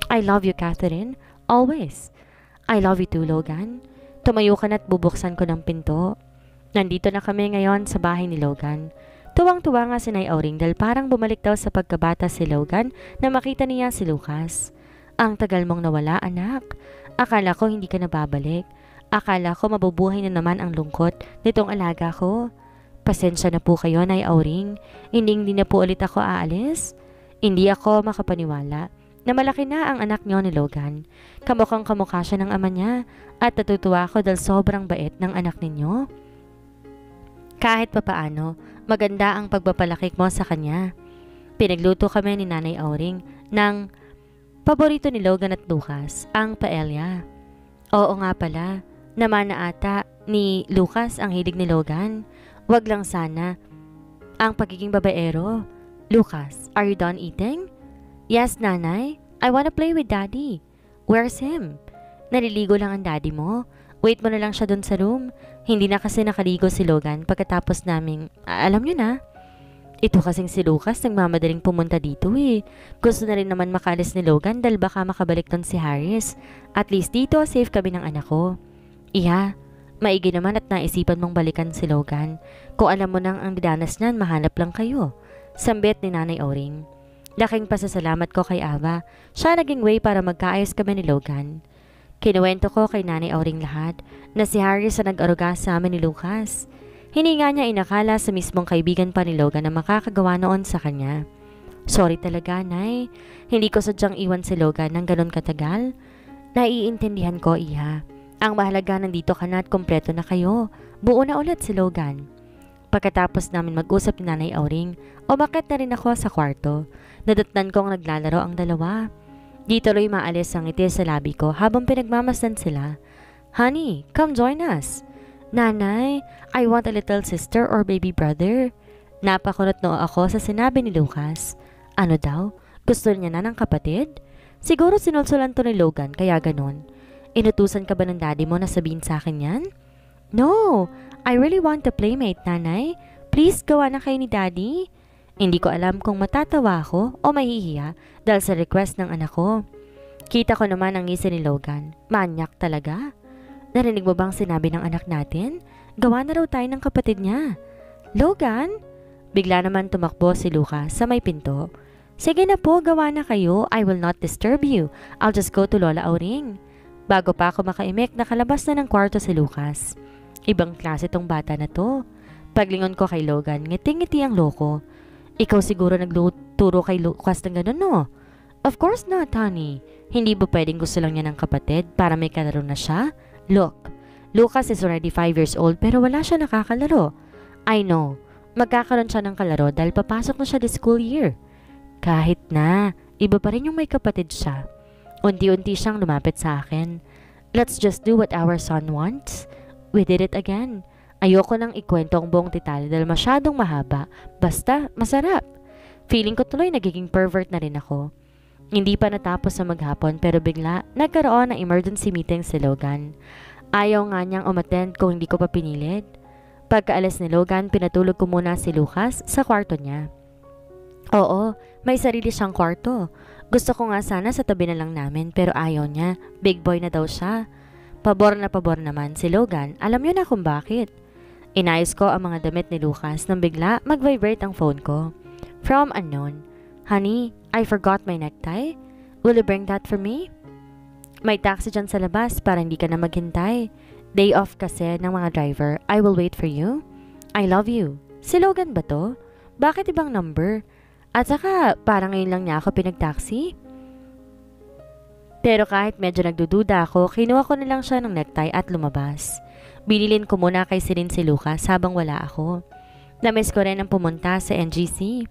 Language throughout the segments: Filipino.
I love you, Catherine. Always. I love you too, Logan. Tumayo ka na't bubuksan ko ng pinto. Nandito na kami ngayon sa bahay ni Logan. Tuwang-tuwa nga si Nay Auring dahil parang bumalik daw sa pagkabata si Logan na makita niya si Lucas. Ang tagal mong nawala, anak. Akala ko hindi ka nababalik. Akala ko mabubuhay na naman ang lungkot nitong alaga ko. Pasensya na po kayo, Nay Auring. Hindi na po ulit ako aalis. Hindi ako makapaniwala na malaki na ang anak niyo ni Logan. Kamukhang kamukha siya ng ama niya at natutuwa ako dahil sobrang bait ng anak ninyo. Kahit papaano, maganda ang pagpapalaki mo sa kanya. Pinagluto kami ni Nanay Auring ng paborito ni Logan at Lucas, ang paella. Oo nga pala, naman na ata ni Lucas ang hilig ni Logan. Wag lang sana ang pagiging babaero. Lucas, are you done eating? Yes, Nanay. I wanna play with Daddy. Where's him? Naliligo lang ang daddy mo. Wait mo na lang siya dun sa room. Hindi na kasi nakaligo si Logan pagkatapos naming, alam nyo na. Ito kasing si Lucas nagmamadaling pumunta dito eh. Gusto na rin naman makalis ni Logan dahil baka makabalik dun si Harris. At least dito safe kami ng anak ko. Iha, maigi naman at naisipan mong balikan si Logan. Kung alam mo nang ang didanas niyan, mahanap lang kayo. Sambit ni Nanay Auring. Laking pasasalamat ko kay Ava. Siya naging way para magkaayos kami ni Logan. Kinuwento ko kay Nanay Auring lahat na si Harris ang nag-aruga sa amin ni Lucas. Hindi nga niya inakala sa mismong kaibigan pa ni Logan na makakagawa noon sa kanya. Sorry talaga, Nay. Hindi ko sadyang iwan si Logan ng ganun katagal. Naiintindihan ko, Iha. Ang mahalaga nandito ka na at kompleto na kayo. Buo na ulit si Logan. Pagkatapos namin mag-usap ni Nanay Auring, umakyat na rin ako sa kwarto. Nadatnan kong naglalaro ang dalawa. Di tuloy maalis ang ngiti sa labi ko habang pinagmamasdan sila. Honey, come join us. Nanay, I want a little sister or baby brother. Napakunot noo ako sa sinabi ni Lucas. Ano daw? Gusto niya na ng kapatid? Siguro sinulsulan to ni Logan kaya ganun. Inutusan ka ba ng daddy mo na sabihin sa akin yan? No, I really want a playmate, Nanay. Please gawa na kayo ni daddy. Hindi ko alam kung matatawa ako o mahihiya dahil sa request ng anak ko. Kita ko naman ang ngisi ni Logan. Manyak talaga. Narinig mo bang sinabi ng anak natin? Gawa na raw tayo ng kapatid niya. Logan? Bigla naman tumakbo si Lucas sa may pinto. Sige na po, gawa na kayo. I will not disturb you. I'll just go to Lola Auring. Bago pa ako makaimik, nakalabas na ng kwarto si Lucas. Ibang klase tong bata na to. Paglingon ko kay Logan, ngiti-ngiti ang loko. Ikaw siguro nagturo kay Lucas ng ganun, no? Of course not, honey. Hindi ba pwedeng gusto lang niya ng kapatid para may kalaro na siya? Look, Lucas is already 5 years old pero wala siya nakakalaro. I know. Magkakaroon siya ng kalaro dahil papasok na siya this school year. Kahit na, iba pa rin yung may kapatid siya. Unti-unti siyang lumapit sa akin. Let's just do what our son wants. We did it again. Ayoko nang ikwento ang buong detalye dahil masyadong mahaba. Basta, masarap. Feeling ko tuloy nagiging pervert na rin ako. Hindi pa natapos sa maghapon pero bigla nagkaroon ng emergency meeting si Logan. Ayaw nga niyang umattend kung hindi ko pa pinilit. Pagkaalis ni Logan, pinatulog ko muna si Lucas sa kwarto niya. Oo, may sarili siyang kwarto. Gusto ko nga sana sa tabi na lang namin pero ayaw niya. Big boy na daw siya. Pabor na pabor naman si Logan. Alam niyo na kung bakit. Inayos ko ang mga damit ni Lucas nang bigla mag-vibrate ang phone ko. From unknown. Honey, I forgot my necktie. Will you bring that for me? May taxi dyan sa labas para hindi ka na maghintay. Day off kasi ng mga driver. I will wait for you. I love you. Si Logan ba to? Bakit ibang number? At saka, parang ngayon lang niya ako pinag-taxi. Pero kahit medyo nagdududa ako, kinuha ko na lang siya ng necktie at lumabas. Binilin ko muna kay Celine si Lucas habang wala ako. Namiss ko rin ang pumunta sa NGC.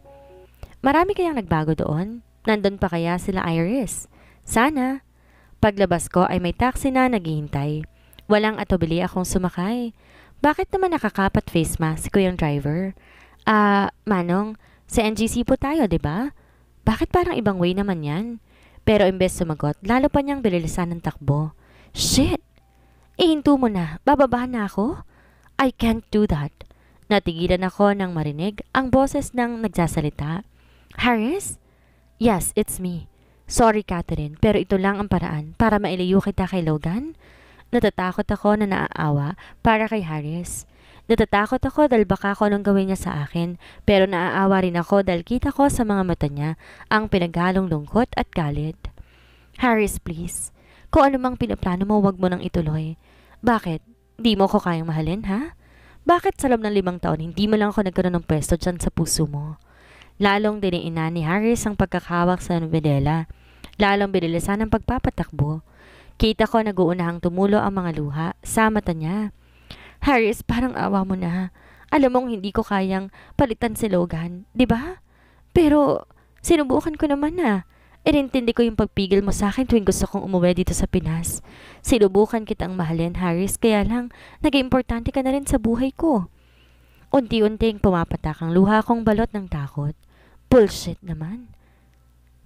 Marami kayang nagbago doon? Nandun pa kaya sila Iris? Sana. Paglabas ko ay may taxi na naghihintay. Walang atubili akong sumakay. Bakit naman nakakapat face mask ko yung driver? Manong, sa NGC po tayo, 'di ba? Bakit parang ibang way naman yan? Pero imbes sumagot, lalo pa niyang bililisan ng takbo. Shit! Ihinto mo na, bababa na ako? I can't do that. Natigilan ako nang marinig ang boses ng nagsasalita. Harris? Yes, it's me. Sorry, Catherine, pero ito lang ang paraan para mailayo kita kay Logan. Natatakot ako na naaawa para kay Harris. Natatakot ako dahil baka ako anong gawin niya sa akin, pero naaawa rin ako dahil kita ko sa mga mata niya ang pinaghalong lungkot at galit. Harris, please. Kung ano mang pinaplano mo, wag mo nang ituloy. Bakit? Di mo ko kayang mahalin, ha? Bakit sa loob ng 5 taon, hindi mo lang ako nagkaroon ng pwesto dyan sa puso mo? Lalong diniinan ni Harris ang pagkakawak sa nobela. Lalong binilisan ang pagpapatakbo. Kita ko nag-uunahang tumulo ang mga luha sa mata niya. Harris, parang awa mo na. Alam mong hindi ko kayang palitan si Logan, di ba? Pero sinubukan ko naman na. Inintindi ko yung pagpigil mo sa akin tuwing gusto kong umuwi dito sa Pinas. Sinubukan kitang mahalin, Harris, kaya lang naging importante ka na rin sa buhay ko. Unti-unting pumapatak ang luha kong balot ng takot. Bullshit naman.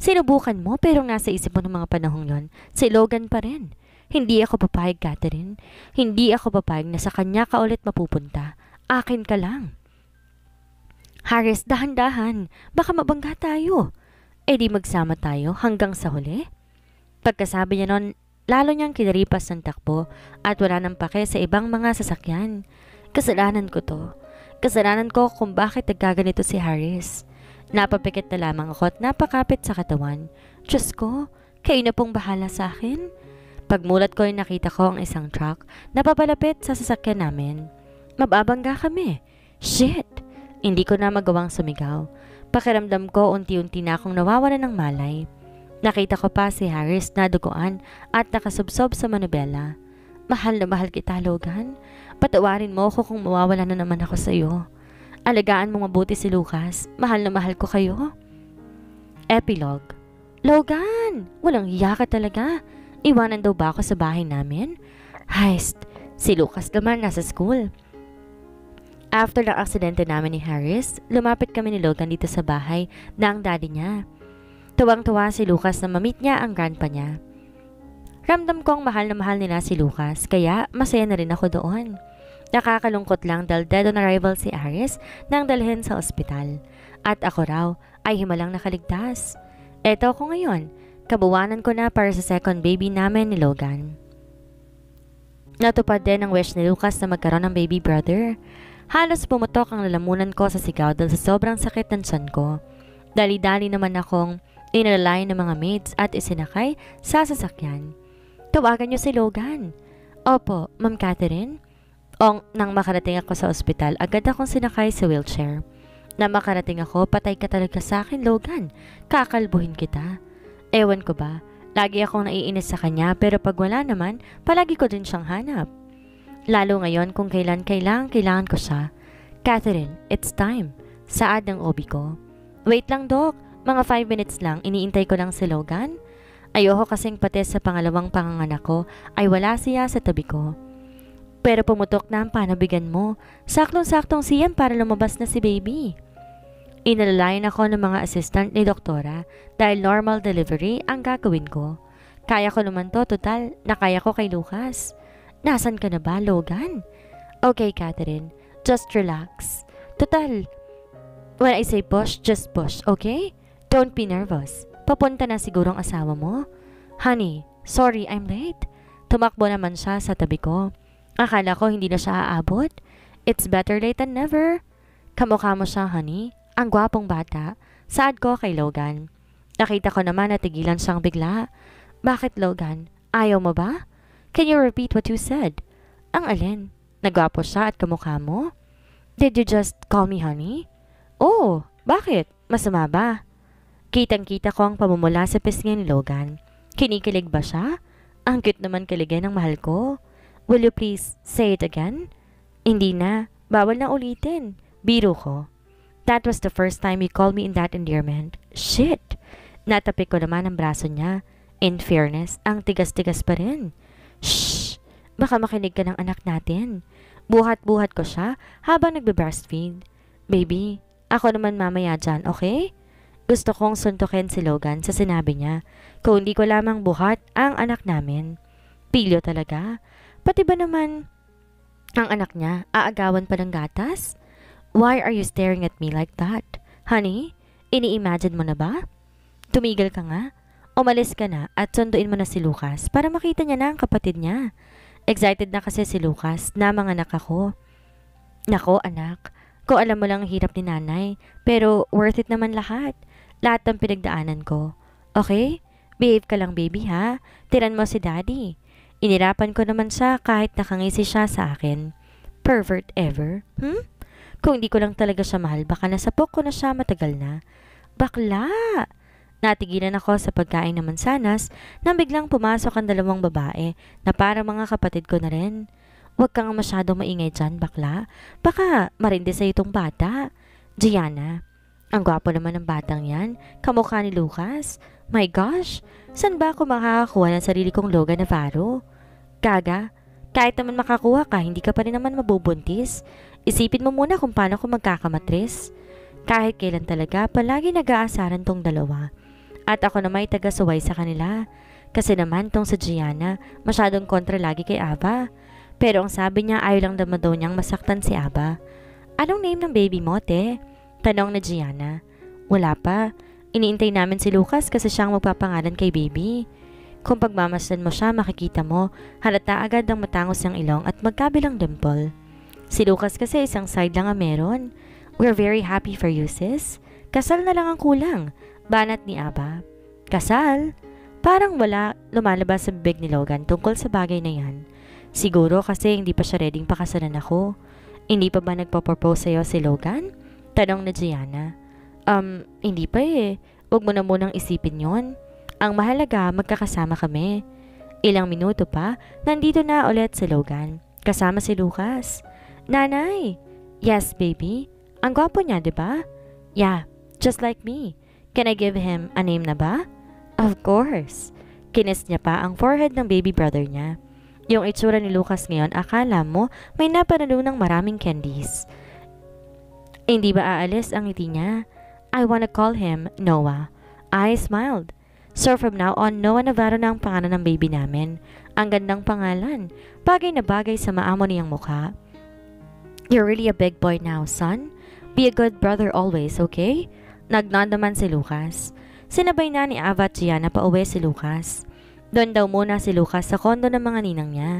Sinubukan mo pero nasa isip mo ng mga panahong yon, si Logan pa rin. Hindi ako papayag, Catherine. Hindi ako papayag na sa kanya ka ulit mapupunta. Akin ka lang. Harris, dahan-dahan. Baka mabangga tayo. E di magsama tayo hanggang sa huli? Pagkasabi niya nun, lalo niyang kinaripas ng takbo at wala nang pake sa ibang mga sasakyan. Kasalanan ko to. Kasalanan ko kung bakit nagkaganito si Harris. Napapikit na lamang ako at napakapit sa katawan. Diyos ko, kayo na pong bahala sa akin. Pagmulat ko ay nakita ko ang isang truck na papalapit sa sasakyan namin. Mababangga kami. Shit! Hindi ko na magawang sumigaw. Pakiramdam ko unti-unti na akong nawawalan ng malay. Nakita ko pa si Harris na duguan at nakasubsob sa manubela. Mahal na mahal kita, Logan. Patawarin mo ako kung mawawala na naman ako sa iyo. Alagaan mo mabuti si Lucas. Mahal na mahal ko kayo. Epilogue. Logan! Walang hiya ka talaga. Iwanan daw ba ako sa bahay namin? Heist, si Lucas naman nasa school. After ng aksidente namin ni Harris, lumapit kami ni Logan dito sa bahay na ang daddy niya. Tuwang-tuwa si Lucas na ma-meet niya ang grandpa niya. Ramdam kong mahal na mahal nila si Lucas, kaya masaya na rin ako doon. Nakakalungkot lang dahil dead on arrival si Harris nang dalhin sa ospital. At ako raw ay himalang nakaligtas. Eto ako ngayon, kabuwanan ko na para sa second baby namin ni Logan. Natupad din ang wish ni Lucas na magkaroon ng baby brother. Halos pumutok ang lalamunan ko sa sigaw dahil sa sobrang sakit ng tiyan ko. Dali-dali naman akong inalalay ng mga maids at isinakay sa sasakyan. Tawagan niyo si Logan. Opo, Ma'am Catherine. Nang makarating ako sa ospital, agad akong sinakay sa wheelchair. Na makarating ako, patay ka talaga sa akin, Logan. Kakalbuhin kita. Ewan ko ba, lagi akong naiinis sa kanya pero pag wala naman, palagi ko din siyang hanap. Lalo ngayon kung kailangan ko siya. Catherine, it's time. Saad ng obi ko. Wait lang, Doc. Mga 5 minutes lang, iniintay ko lang si Logan. Ayoko kasing pati sa pangalawang panganganak ko ay wala siya sa tabi ko. Pero pumutok na ang panabigan mo. Saktong-saktong siyan para lumabas na si baby. Inalalayan ako ng mga assistant ni doktora dahil normal delivery ang gagawin ko. Kaya ko naman to, total, nakaya ko kay Lucas. Nasaan ka na ba, Logan? Okay, Catherine. Just relax. Total, when I say push, just push, okay? Don't be nervous. Papunta na siguro ang asawa mo. Honey, sorry, I'm late. Tumakbo naman siya sa tabi ko. Akala ko hindi na siya aabot. It's better late than never. Kamukha mo siya, honey. Ang gwapong bata. Saad ko kay Logan. Nakita ko naman na tigilan siyang bigla. Bakit, Logan? Ayaw mo ba? Can you repeat what you said? Ang alin? Nagwapo siya at kamukha mo? Did you just call me honey? Oh, bakit? Masama ba? Kitang-kita ko ang pamumula sa pisngi ni Logan. Kinikilig ba siya? Ang cute naman kiligay ng mahal ko. Will you please say it again? Hindi na. Bawal na ulitin. Biro ko. That was the first time you called me in that endearment. Shit! Natapik ko naman ang braso niya. In fairness, ang tigas-tigas pa rin. Shh! Baka makinig ka ng anak natin. Buhat-buhat ko siya habang nagbe-breastfeed. Baby, ako naman mamaya dyan, okay? Gusto kong suntukin si Logan sa sinabi niya. Kung hindi ko lamang buhat ang anak namin. Pilyo talaga. Pati ba naman ang anak niya aagawan pa ng gatas? Why are you staring at me like that? Honey, ini-imagine mo na ba? Tumigil ka nga. Umalis ka na at sunduin mo na si Lucas para makita niya na ang kapatid niya. Excited na kasi si Lucas na manganak ako. Nako anak, kung alam mo lang ang hirap ni nanay, pero worth it naman lahat. Lahat ng pinagdaanan ko. Okay? Behave ka lang baby ha. Tiran mo si daddy. Inirapan ko naman siya kahit nakangisi siya sa akin. Pervert ever? Kung hindi ko lang talaga siya mahal, baka nasapok ko na siya matagal na. Bakla! Natigilan ako sa pagkain ng mansanas nang biglang pumasok ang dalawang babae na para mga kapatid ko na rin. Huwag kang masyadong maingay dyan, bakla. Baka marindi sa itong bata. Gianna, ang gwapo naman ng batang yan. Kamukha ni Lucas. My gosh, saan ba ako makakakuha ng sarili kong Logan Navarro? Gaga, kahit naman makakuha ka, hindi ka pa rin naman mabubuntis. Isipin mo muna kung paano ko magkakamatris. Kahit kailan talaga, palagi nag-aasaran tong dalawa. At ako na may taga-suway sa kanila. Kasi naman tong sa Gianna, masyadong kontra lagi kay Ava. Pero ang sabi niya ayaw lang naman daw niyang masaktan si Ava. Anong name ng baby mo, te? Tanong na Gianna. Wala pa. Iniintay namin si Lucas kasi siyang magpapangalan kay baby. Kung pagmamasdan mo siya, makikita mo, halata agad ang matangos niyang ilong at magkabilang dimple. Si Lucas kasi isang side lang ang meron. We're very happy for you, sis. Kasal na lang ang kulang. Banat ni Ava. Kasal? Parang wala lumalabas sa bibig ni Logan tungkol sa bagay na yan. Siguro kasi hindi pa siya readyng pakasalan ako. Hindi pa ba nagpo-propose sa'yo si Logan? Tanong na Gianna. Hindi pa eh. Huwag mo na munang isipin yon. Ang mahalaga, magkakasama kami. Ilang minuto pa, nandito na ulit si Logan. Kasama si Lucas. Nanay! Yes, baby. Ang gwapo niya, di ba? Yeah, just like me. Can I give him a name na ba? Of course. Kinis niya pa ang forehead ng baby brother niya. Yung itsura ni Lucas ngayon, akala mo may napanalo ng maraming candies. Hindi ba aalis ang ngiti niya? I wanna call him Noah. I smiled. So from now on, Noah Navarro na ang pangalan ng baby namin. Ang gandang pangalan. Bagay na bagay sa maamo niyang mukha. You're really a big boy now, son. Be a good brother always, okay? Nagnod naman si Lucas. Sinabay na ni Ava at Gianna pa uwi si Lucas. Doon daw muna si Lucas sa kondo ng mga ninang niya.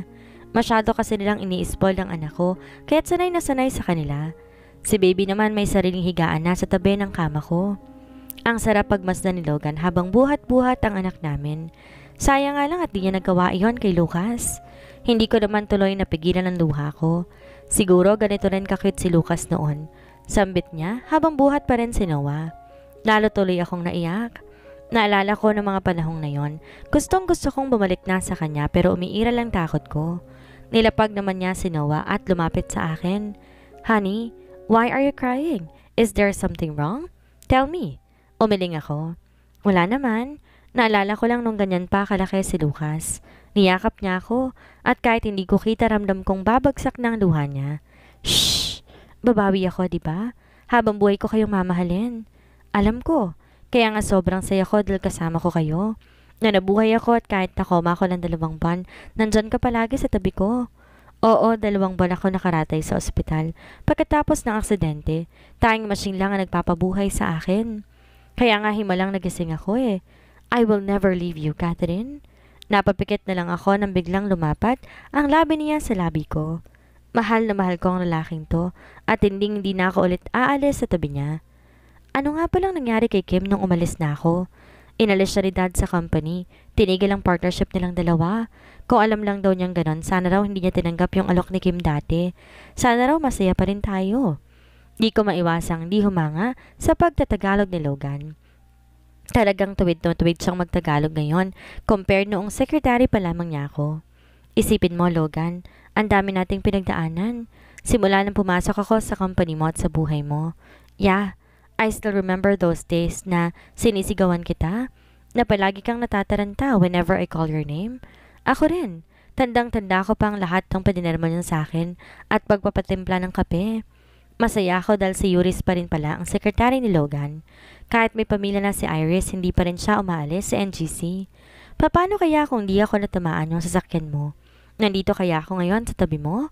Masyado kasi nilang ini-spoil ang anak ko, kaya't sanay na sanay sa kanila. Si baby naman may sariling higaan na sa tabi ng kama ko. Ang sarap pagmasdan ni Logan habang buhat-buhat ang anak namin. Sayang nga lang at di niya nagawa iyon kay Lucas. Hindi ko naman tuloy napigilan ang luha ko. Siguro ganito rin kakit si Lucas noon. Sambit niya habang buhat pa rin si Noah. Lalo tuloy akong naiyak. Naalala ko ng mga panahong na yon. Gustong gusto kong bumalik na sa kanya pero umiiral lang takot ko. Nilapag naman niya si Noah at lumapit sa akin. Honey, why are you crying? Is there something wrong? Tell me. Umiling ako. Wala naman. Naalala ko lang nung ganyan pa kalaki si Lucas. Niyakap niya ako at kahit hindi ko kita ramdam kong babagsak ng luha niya. Shhh! Babawi ako, di ba? Habang buhay ko kayong mamahalin. Alam ko. Kaya nga sobrang saya ko dahil kasama ko kayo. Na nabuhay ako at kahit nakoma ako ng 2 buwan, nandyan ka palagi sa tabi ko. Oo, 2 buwan ako nakaratay sa ospital. Pagkatapos ng aksidente, tayong machine lang ang nagpapabuhay sa akin. Kaya nga himalang nagising ako eh. I will never leave you, Catherine. Napapikit na lang ako nang biglang lumapat ang labi niya sa labi ko. Mahal na mahal ko ang lalaking to at hindi na ako ulit aalis sa tabi niya. Ano nga palang nangyari kay Kim nung umalis na ako? Inalis siya ni Dad sa company. Tinigil ang partnership nilang dalawa. Kung alam lang daw niyang ganon, sana raw hindi niya tinanggap yung alok ni Kim dati. Sana raw masaya pa rin tayo. Di ko maiwasang di humanga sa pagtatagalog ni Logan. Talagang tuwid na tuwid siyang magtagalog ngayon compared noong secretary pa lamang niya ako. Isipin mo, Logan, ang dami nating pinagdaanan. Simula nang pumasok ako sa company mo at sa buhay mo. Yeah, I still remember those days na sinisigawan kita, na palagi kang natataranta whenever I call your name. Ako rin, tandang-tanda ko pang lahat ng padinermo niya sa akin at pagpapatimpla ng kape. Masaya ako dahil si Yuris pa rin pala ang sekretary ni Logan. Kahit may pamilya na si Iris, hindi pa rin siya umaalis sa NGC. Paano kaya kung di ako natamaan yung sasakyan mo? Nandito kaya ako ngayon sa tabi mo?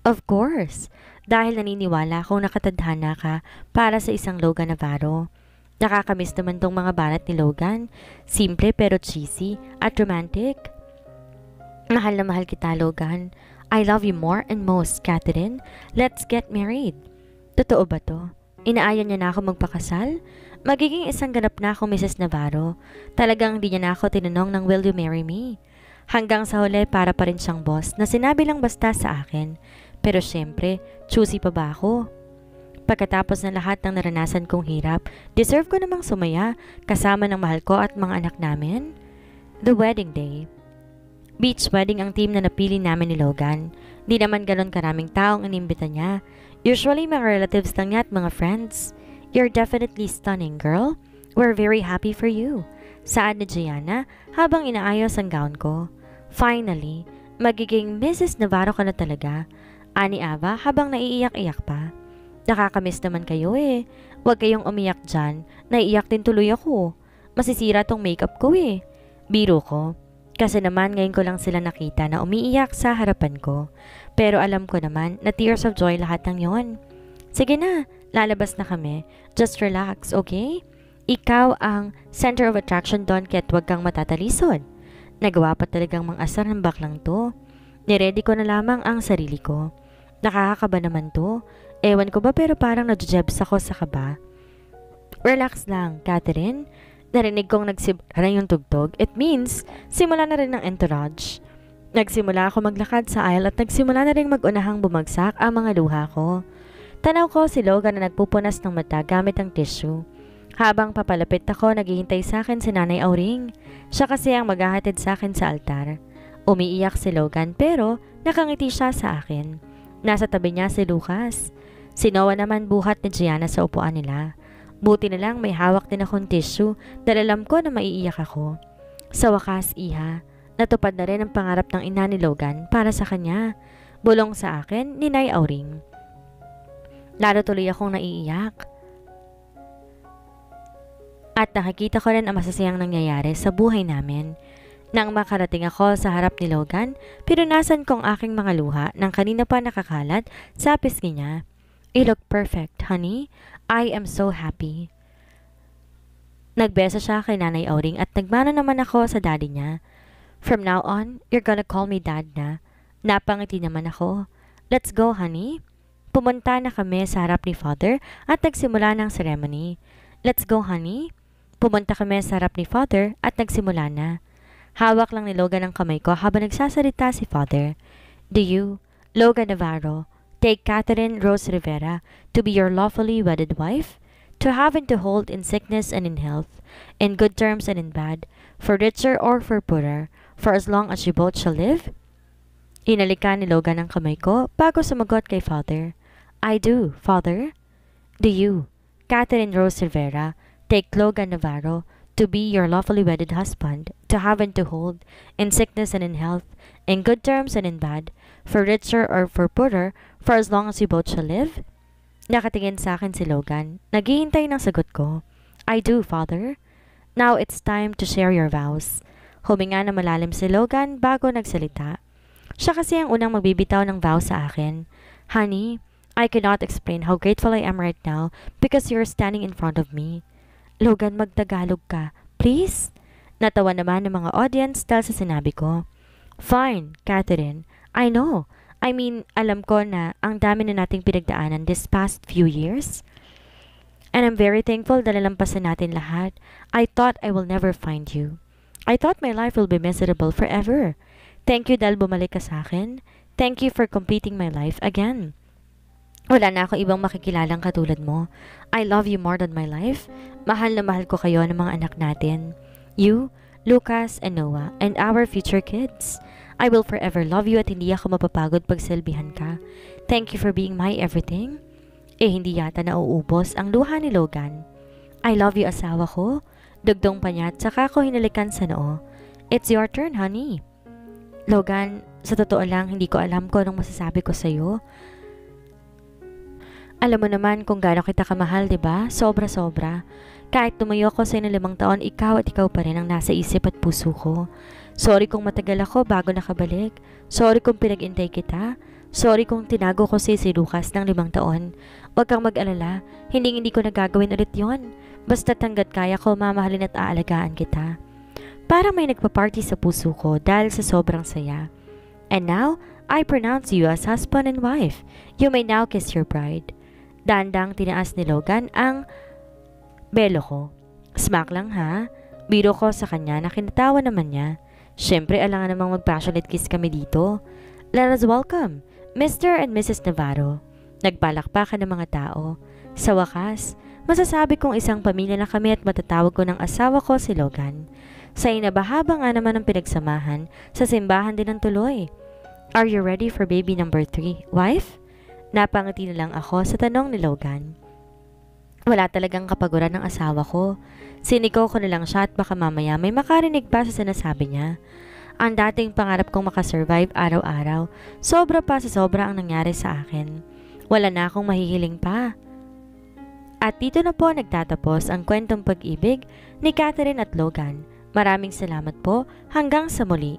Of course, dahil naniniwala akong nakatadhana ka para sa isang Logan Navarro. Nakakamiss naman tong mga banat ni Logan. Simple pero cheesy at romantic. Mahal na mahal kita, Logan. I love you more and most, Catherine. Let's get married. Totoo ba to? Inaayon niya na ako magpakasal? Magiging isang ganap na akong Mrs. Navarro. Talagang hindi niya na ako tinanong ng will you marry me? Hanggang sa huli para pa rin siyang boss na sinabi lang basta sa akin. Pero syempre, choosy pa ba ako? Pagkatapos ng lahat ng naranasan kong hirap, deserve ko namang sumaya kasama ng mahal ko at mga anak namin. The wedding day. Beach wedding ang team na napili namin ni Logan. Di naman ganon karaming taong inimbita niya. Usually mga relatives lang niya at mga friends. You're definitely stunning, girl. We're very happy for you. Saad ni Gianna habang inaayos ang gown ko. Finally, magiging Mrs. Navarro ka na talaga. Ani Ava habang naiiyak-iyak pa. Nakakamiss naman kayo eh. Huwag kayong umiyak dyan. Naiiyak din tuloy ako. Masisira tong makeup ko eh. Biro ko. Kasi naman ngayon ko lang sila nakita na umiiyak sa harapan ko. Pero alam ko naman na tears of joy lahat ng yon. Sige na, lalabas na kami. Just relax, okay? Ikaw ang center of attraction doon kaya't huwag kang matatalisod. Nagawa pa talagang mang-asar ng baklang to. Niready ko na lamang ang sarili ko. Nakakakaba naman to. Ewan ko ba pero parang nadjebs ako sa kaba. Relax lang, Catherine. Narinig kong nagsibara yung tugtog. It means, simula na rin ng entourage. Nagsimula ako maglakad sa aisle at nagsimula na rin mag-unahang bumagsak ang mga luha ko. Tanaw ko si Logan na nagpupunas ng mata gamit ang tissue. Habang papalapit ako, naghihintay sa akin si Nanay Auring. Siya kasi ang maghahatid sa akin sa altar. Umiiyak si Logan pero nakangiti siya sa akin. Nasa tabi niya si Lucas. Si Noah naman buhat ni Gianna sa upuan nila. Buti na lang may hawak din akong tissue dahil alam ko na maiiyak ako. Sa wakas, iha, natupad na rin ang pangarap ng ina ni Logan para sa kanya. Bulong sa akin ni Nay Auring. Lalo tuloy akong naiiyak. At nakikita ko rin ang masasayang nangyayari sa buhay namin. Nang makarating ako sa harap ni Logan, pinunasan ko ang aking mga luha nang kanina pa nakakalat sa pisngi niya. You look perfect, honey. I am so happy. Nagbesa siya kay Nanay Auring at nagmana naman ako sa daddy niya. From now on, you're gonna call me dad na. Napangiti naman ako. Let's go, honey. Pumunta na kami sa harap ni Father at nagsimula ng ceremony. Let's go, honey. Pumunta kami sa harap ni Father at nagsimula na. Hawak lang ni Logan ang kamay ko habang nagsasalita si Father. Do you, Logan Navarro, take Catherine Rose Rivera to be your lawfully wedded wife, to have and to hold in sickness and in health, in good terms and in bad, for richer or for poorer, for as long as you both shall live? Inalikan ni Logan ang kamay ko bago sumagot kay Father. I do, Father. Do you, Catherine Rose Rivera, take Logan Navarro to be your lawfully wedded husband, to have and to hold, in sickness and in health, in good terms and in bad, for richer or for poorer, for as long as you both shall live? Nakatingin sa akin si Logan. Naghihintay ng sagot ko. I do, Father. Now it's time to share your vows. Huminga na malalim si Logan bago nagsalita. Siya kasi ang unang magbibitaw ng vow sa akin. Honey, I cannot explain how grateful I am right now because you're standing in front of me. Logan, magtagalog ka. Please? Natawa naman ng mga audience dahil sa sinabi ko. Fine, Catherine. I know. I mean, alam ko na ang dami na nating pinagdaanan this past few years. And I'm very thankful dahil lampasan natin lahat. I thought I will never find you. I thought my life will be miserable forever. Thank you dahil bumalik ka sa akin. Thank you for completing my life again. Wala na akong ibang makikilalang katulad mo. I love you more than my life. Mahal na mahal ko kayo ng mga anak natin. You, Lucas, and Noah, and our future kids. I will forever love you at hindi ako mapapagod pag silbihan ka. Thank you for being my everything. Hindi yata nauubos ang luha ni Logan. I love you, asawa ko. Dugdong pa niya at saka ko hinalikan sa noo. It's your turn, honey. Logan, sa totoo lang, hindi ko alam kung anong masasabi ko sa'yo. Alam mo naman kung gaano kita kamahal, diba? Sobra-sobra. Kahit tumayo ako sa 5 taon, ikaw at ikaw pa rin ang nasa isip at puso ko. Sorry kung matagal ako bago nakabalik. Sorry kung pinag-intay kita. Sorry kung tinago ko si Lucas ng 5 taon. Huwag kang mag-alala, hindi ko nagagawin ulit yon. Basta't hanggat kaya ko, mamahalin at aalagaan kita. Parang may nagpa-party sa puso ko dahil sa sobrang saya. And now, I pronounce you as husband and wife. You may now kiss your bride. Dandang tinaas ni Logan ang belo ko. Smack lang ha. Biro ko sa kanya na kinatawa naman niya. Siyempre, alangan namang mag-passionate kiss kami dito. Let us welcome Mr. and Mrs. Navarro. Nagpalakpakan ng mga tao. Sa wakas, masasabi kong isang pamilya na kami at matatawag ko ng asawa ko si Logan. Sa inabahaba nga naman ang pinagsamahan, sa simbahan din ang tuloy. Are you ready for baby number 3, wife? Napangiti na lang ako sa tanong ni Logan. Wala talagang kapaguran ng asawa ko. Siniko ko na lang siya at baka mamaya may makarinig pa sa sinasabi niya. Ang dating pangarap kong makasurvive araw-araw, sobra pa sa sobra ang nangyari sa akin. Wala na akong mahihiling pa. At dito na po nagtatapos ang kwentong pag-ibig ni Catherine at Logan. Maraming salamat po, hanggang sa muli.